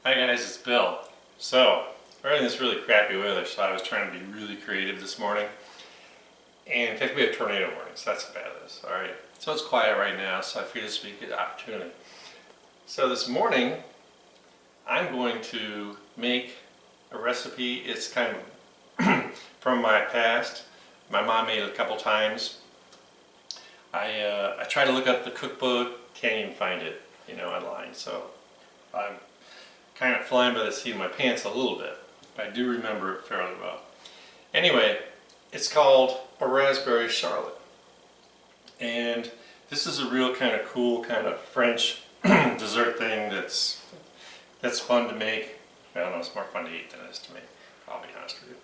Hi guys, it's Bill. So, we're in this really crappy weather, so I was trying to be really creative this morning. And in fact, we have tornado warnings, that's how bad it is. Alright, so it's quiet right now, so I figured this would be a good opportunity. So this morning, I'm going to make a recipe. It's kind of from my past. My mom made it a couple times. I tried to look up the cookbook, can't even find it, online. So I'm kind of flying by the seat of my pants a little bit, but I do remember it fairly well. Anyway, it's called a raspberry charlotte, and this is a real kind of cool kind of French dessert thing that's fun to make. I don't know, it's more fun to eat than it is to make, I'll be honest with you.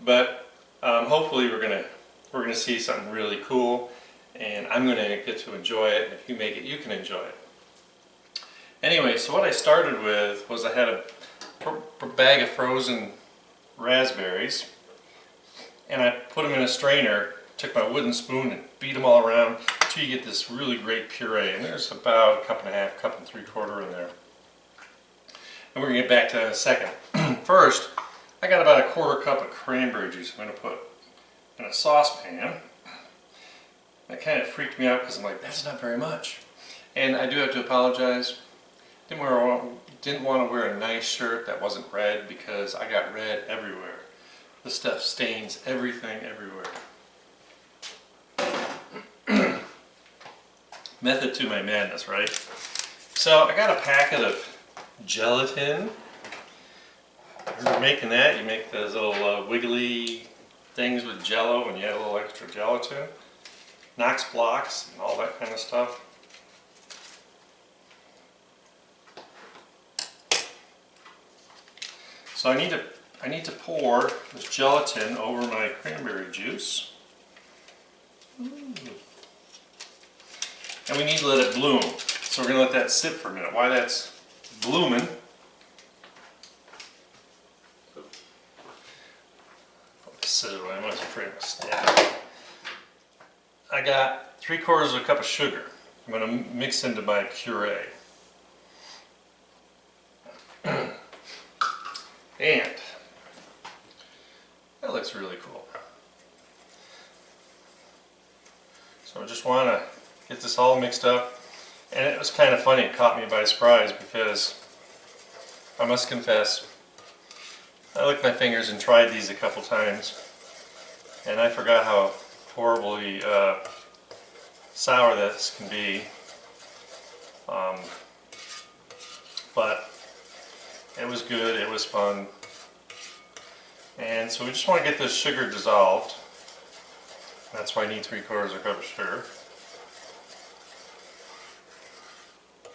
But hopefully we're gonna see something really cool, and I'm gonna get to enjoy it. And if you make it, you can enjoy it. Anyway, so what I started with was I had a bag of frozen raspberries, and I put them in a strainer, took my wooden spoon and beat them all around until you get this really great puree. And there's about a cup and a half, cup and 3/4 in there. And we're going to get back to that in a second. First, I got about a 1/4 cup of cranberry juice I'm going to put in a saucepan. That kind of freaked me out because I'm like, that's not very much. And I do have to apologize. Didn't want to wear a nice shirt that wasn't red because I got red everywhere. This stuff stains everything everywhere. Method to my madness, right? So I got a packet of gelatin. If you're making that, you make those little wiggly things with jello and you add a little extra gelatin. Knox blocks and all that kind of stuff. So I need to pour this gelatin over my cranberry juice. Ooh. And we need to let it bloom. So we're going to let that sit for a minute. While that's blooming, I must afraid of stab. I got 3/4 of a cup of sugar. I'm going to mix into my puree. And that looks really cool. So I just want to get this all mixed up. And it was kind of funny, it caught me by surprise because I must confess, I licked my fingers and tried these a couple times, and I forgot how horribly sour this can be. But it was good, it was fun. And so we just want to get this sugar dissolved. That's why I need 3/4 of a cup of sugar.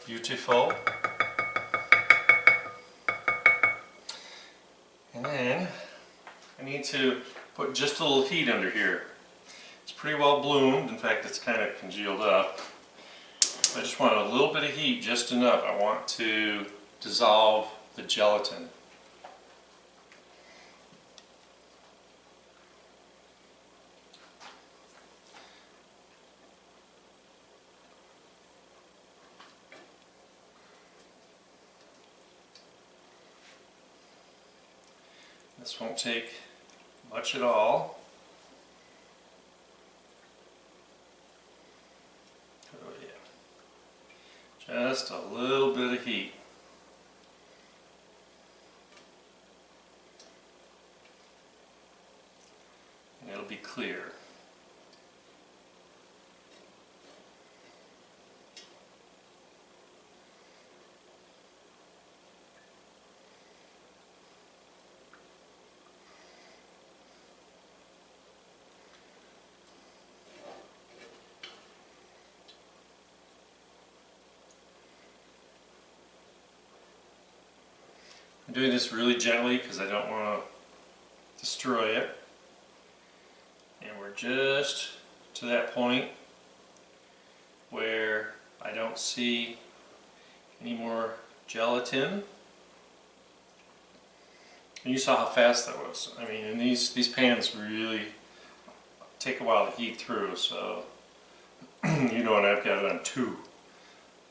Beautiful. And then I need to put just a little heat under here. It's pretty well bloomed. In fact, it's kind of congealed up. I just want a little bit of heat, just enough. I want to dissolve the gelatin. This won't take much at all. Oh yeah. Just a little bit of heat. And it'll be clear. I'm doing this really gently because I don't want to destroy it. And we're just to that point where I don't see any more gelatin. And you saw how fast that was. I mean, and these pans really take a while to heat through, so you know, and I've got it on 2,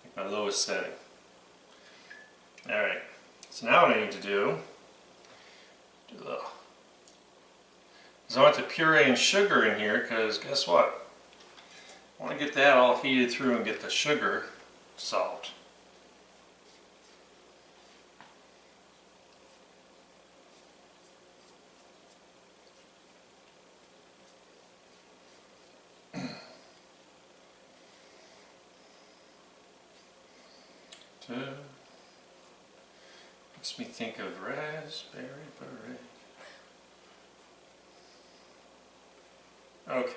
like my lowest setting. Alright, So now what I need to do is I want the puree and sugar in here, because guess what? I want to get that all heated through and get the sugar dissolved. Makes me think of raspberry puree. Okay.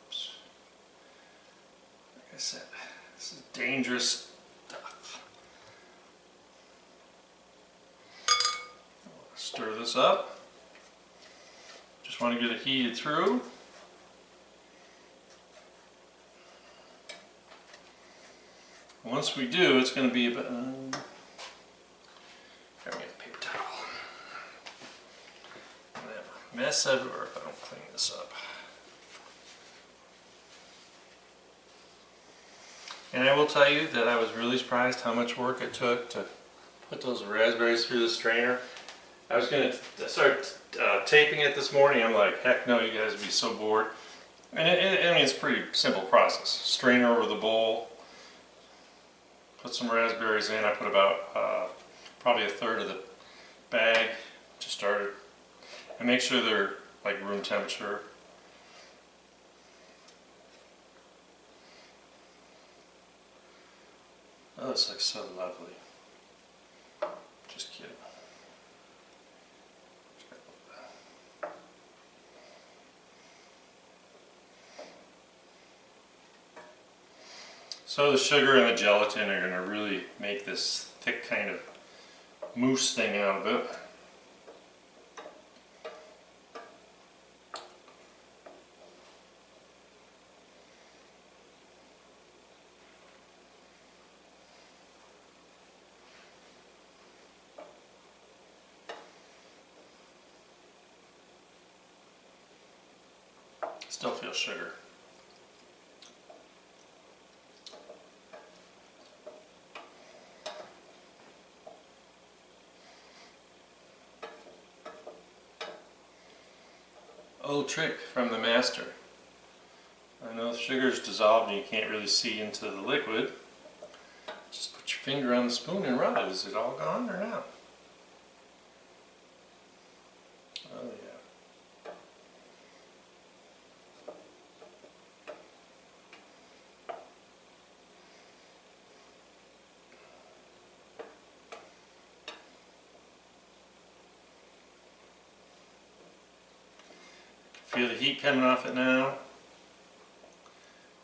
Oops. Like I said, this is dangerous stuff. Stir this up. Just want to get it heated through. Once we do, it's going to be about. Grab me a paper towel. I'm going to have a mess everywhere if I don't clean this up. And I will tell you that I was really surprised how much work it took to put those raspberries through the strainer. I was going to start taping it this morning. I'm like, heck no, you guys would be so bored. And I mean, it's a pretty simple process. Strainer over the bowl, put some raspberries in. I put about probably a third of the bag to start it. And make sure they're like room temperature. Oh, this looks so lovely. Just kidding. So the sugar and the gelatin are going to really make this thick kind of mousse thing out of it. Still feel sugar. Old trick from the master. I know if sugar is dissolved and you can't really see into the liquid, just put your finger on the spoon and rub it. Is it all gone or not? Oh yeah. Feel the heat coming off it now.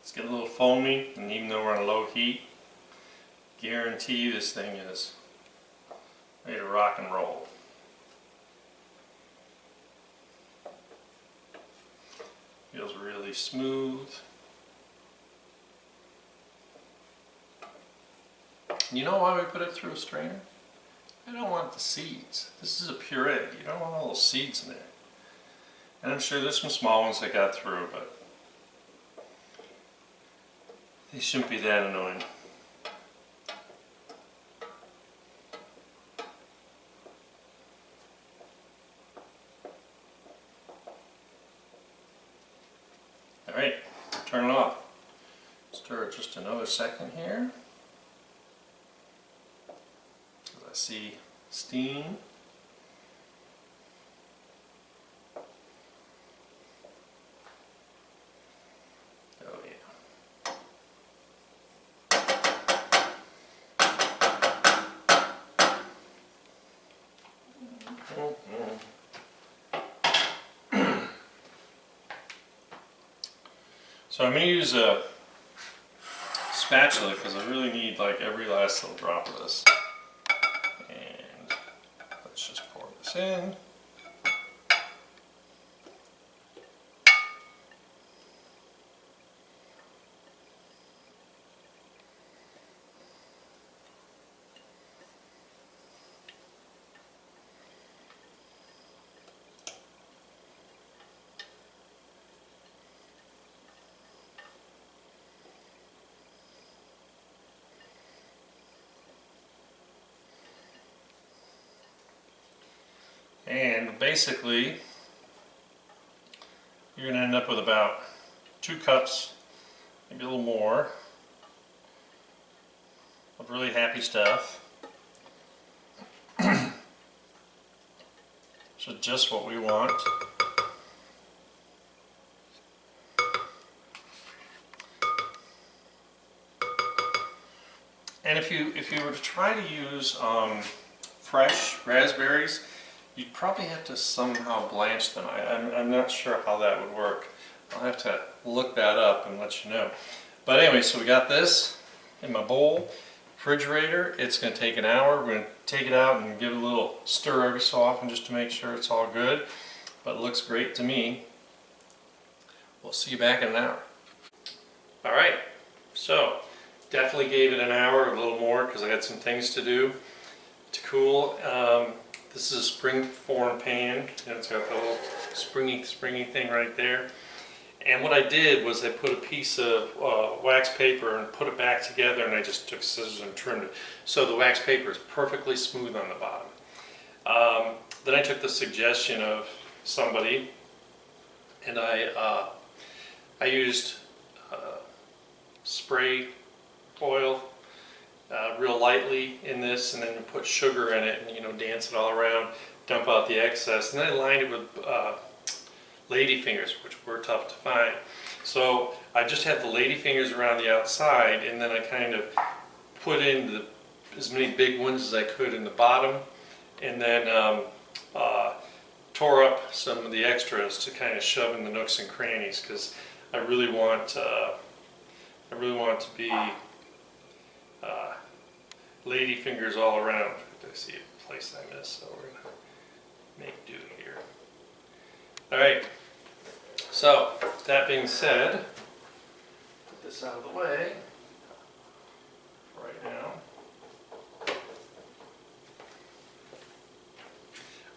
It's getting a little foamy, and even though we're on low heat, guarantee you this thing is ready to rock and roll. Feels really smooth. You know why we put it through a strainer? I don't want the seeds. This is a puree. You don't want all those seeds in there. And I'm sure there's some small ones that got through, but they shouldn't be that annoying. Alright, turn it off. Stir it just another second here. I see steam. So I'm going to use a spatula because I really need like every last little drop of this. And let's just pour this in. And basically, you're going to end up with about 2 cups, maybe a little more, of really happy stuff. So just what we want. And if you were to try to use fresh raspberries, you'd probably have to somehow blanch them. I'm not sure how that would work. I'll have to look that up and let you know. But anyway, so we got this in my bowl, refrigerator. It's going to take an hour. We're going to take it out and give it a little stir every so often just to make sure it's all good. But it looks great to me. We'll see you back in an hour. All right, so definitely gave it an hour, a little more, because I had some things to do to cool. This is a spring-form pan. It's got the little springy thing right there. And what I did was I put a piece of wax paper and put it back together, and I just took scissors and trimmed it. So the wax paper is perfectly smooth on the bottom. Then I took the suggestion of somebody, and I used spray oil real lightly in this, and then put sugar in it, and dance it all around, dump out the excess, and then I lined it with lady fingers, which were tough to find. So I just had the lady fingers around the outside, and then I kind of put in as many big ones as I could in the bottom, and then tore up some of the extras to kind of shove in the nooks and crannies, because I really want to be lady fingers all around. I see a place I missed, so we're gonna make do here. All right. So that being said, put this out of the way for right now.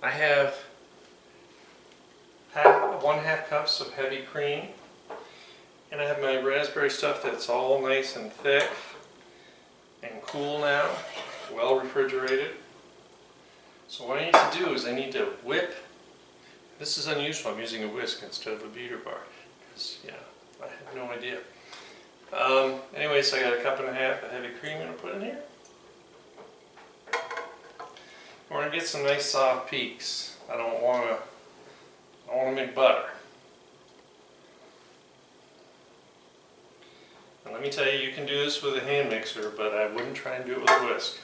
I have 1/2 cups of heavy cream, and I have my raspberry stuff that's all nice and thick and cool now, well refrigerated. So what I need to do is I need to whip. This is unusual, I'm using a whisk instead of a beater bar, because I have no idea. Anyway, so I got 1.5 cups of heavy cream I'm going to put in here. We're going to get some nice soft peaks. I don't want to make butter. And let me tell you, you can do this with a hand mixer, but I wouldn't try and do it with a whisk.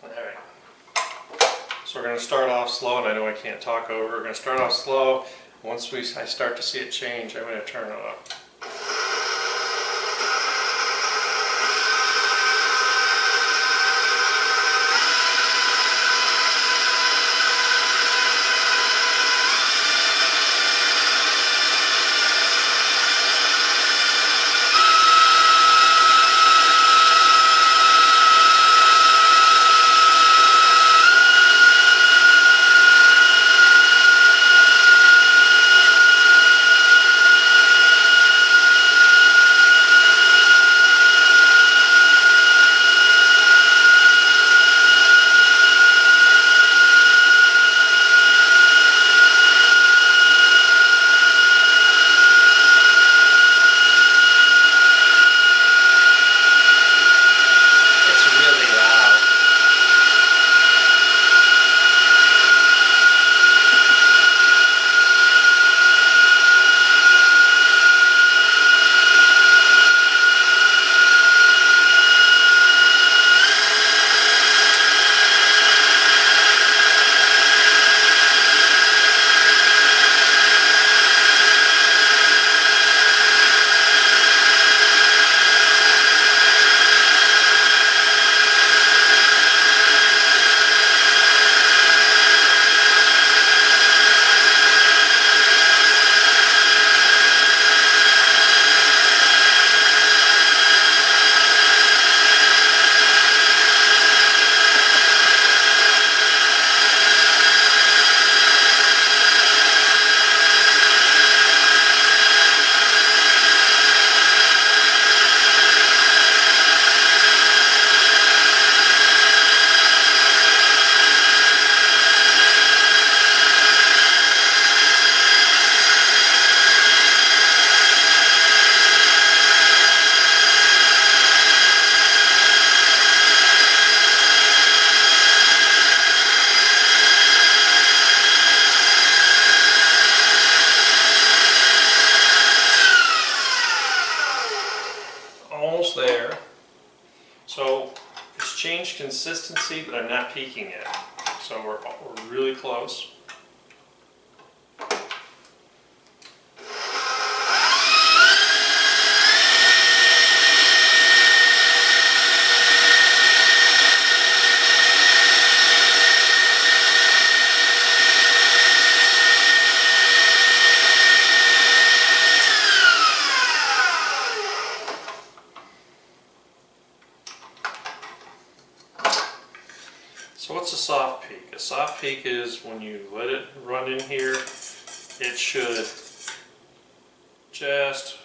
Alright. So we're going to start off slow, and I know I can't talk over. We're going to start off slow. Once I start to see it change, I'm going to turn it up. almost there. So it's changed consistency, but I'm not peaking yet. So we're really close. So what's a soft peak? A soft peak is when you let it run in here, it should just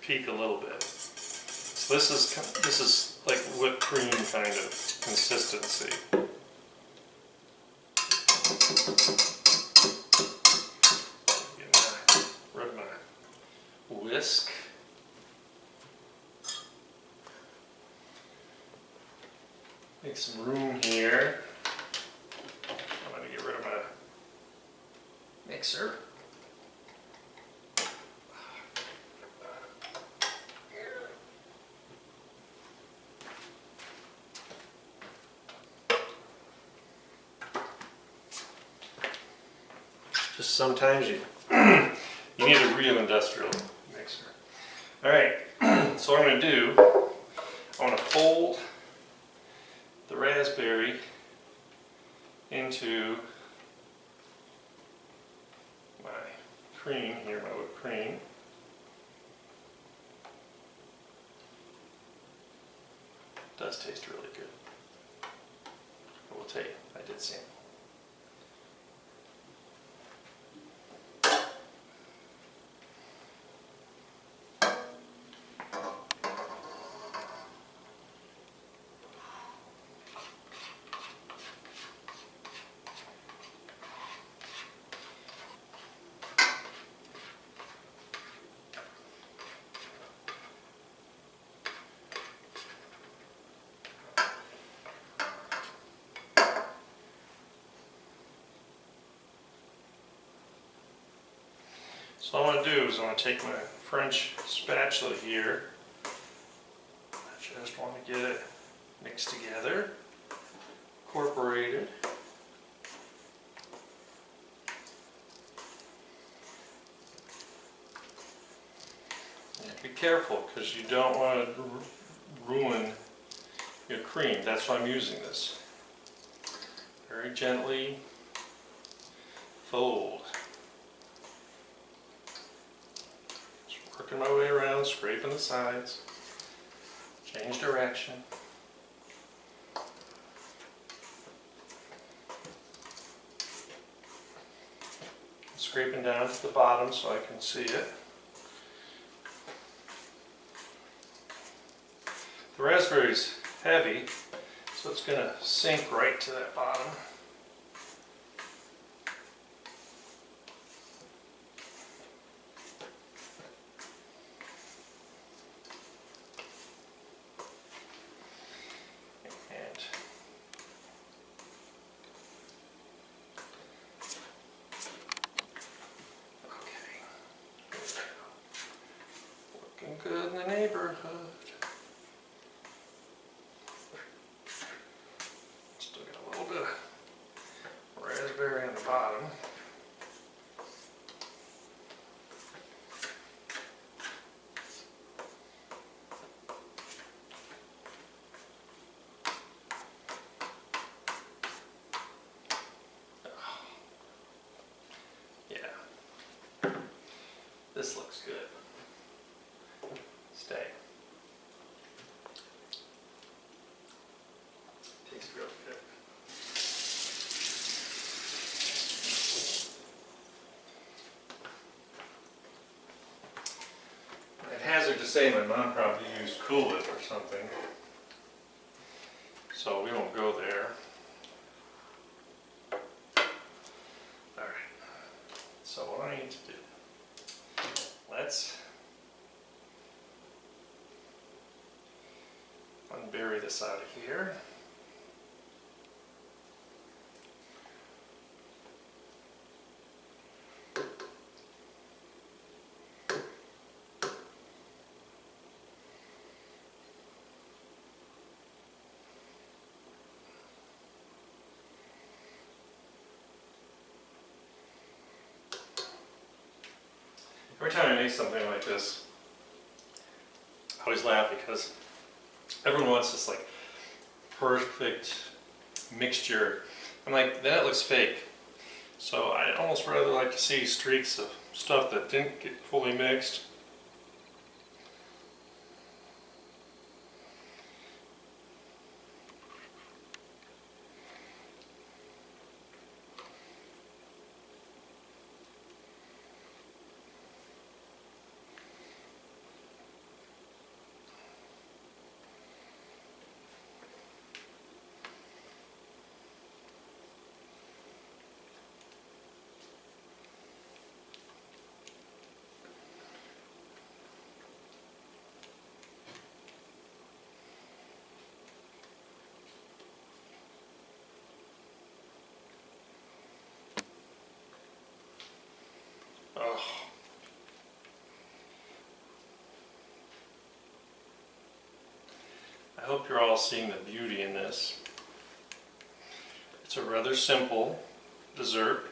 peak a little bit. So this is like whipped cream kind of consistency. Get rid of my whisk. Make some room here. I'm going to get rid of my mixer. Just sometimes you you need a real industrial mixer. All right, so what I'm going to do, I want to fold the raspberry into my cream here, my whipped cream. It does taste really good. I will tell you, I did sample. So all I'm going to do is I'm going to take my French spatula here. I just want to get it mixed together, incorporated. And be careful because you don't want to ruin your cream. That's why I'm using this. Very gently fold. Working my way around, scraping the sides, change direction. Scraping down to the bottom so I can see it. The raspberry's heavy, so it's going to sink right to that bottom. Good in the neighborhood. Still got a little bit of raspberry on the bottom. Yeah, this looks good. Stay. Tastes real good. I'd hazard to say my mom probably used Cool Whip or something, so we won't go there. Alright, so what I need to do, let's unbury this out of here. Every time I make something like this, I always laugh because everyone wants this like perfect mixture. I'm like, then it looks fake. So I almost rather like to see streaks of stuff that didn't get fully mixed. Oh. I hope you're all seeing the beauty in this. It's a rather simple dessert.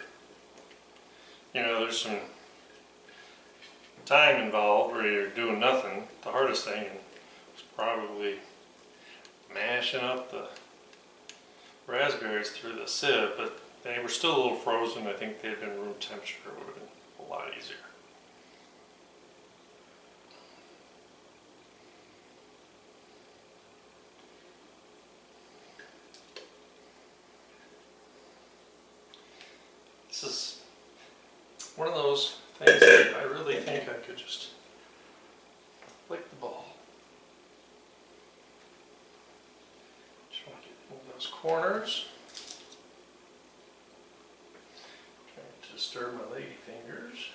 You know, there's some time involved where you're doing nothing. The hardest thing is probably mashing up the raspberries through the sieve, but they were still a little frozen. I think they had been room temperature. It would have been a lot easier. This is one of those things that I really think I could just flick the ball. Just want to get into those corners. Trying to disturb my lady fingers.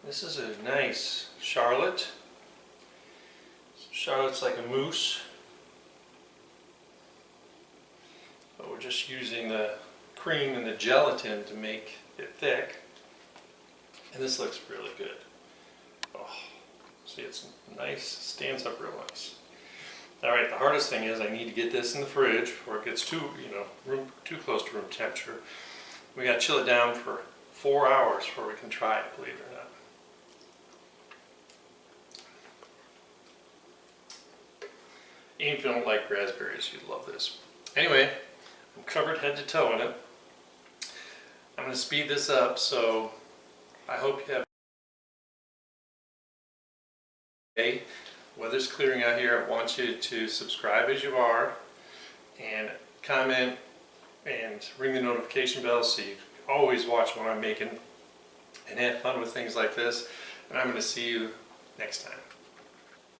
This is a nice Charlotte. Charlotte's like a mousse. But we're just using the cream and the gelatin to make it thick. And this looks really good. Oh, see, it's nice, stands up real nice. All right, the hardest thing is I need to get this in the fridge before it gets too close to room temperature. We got to chill it down for 4 hours before we can try it, believe it or not. Even if you don't like raspberries, you'd love this. Anyway, I'm covered head to toe in it. I'm going to speed this up, so I hope you have a day. Weather's clearing out here. I want you to subscribe as you are, and comment, and ring the notification bell so you always watch what I'm making, and have fun with things like this. And I'm going to see you next time.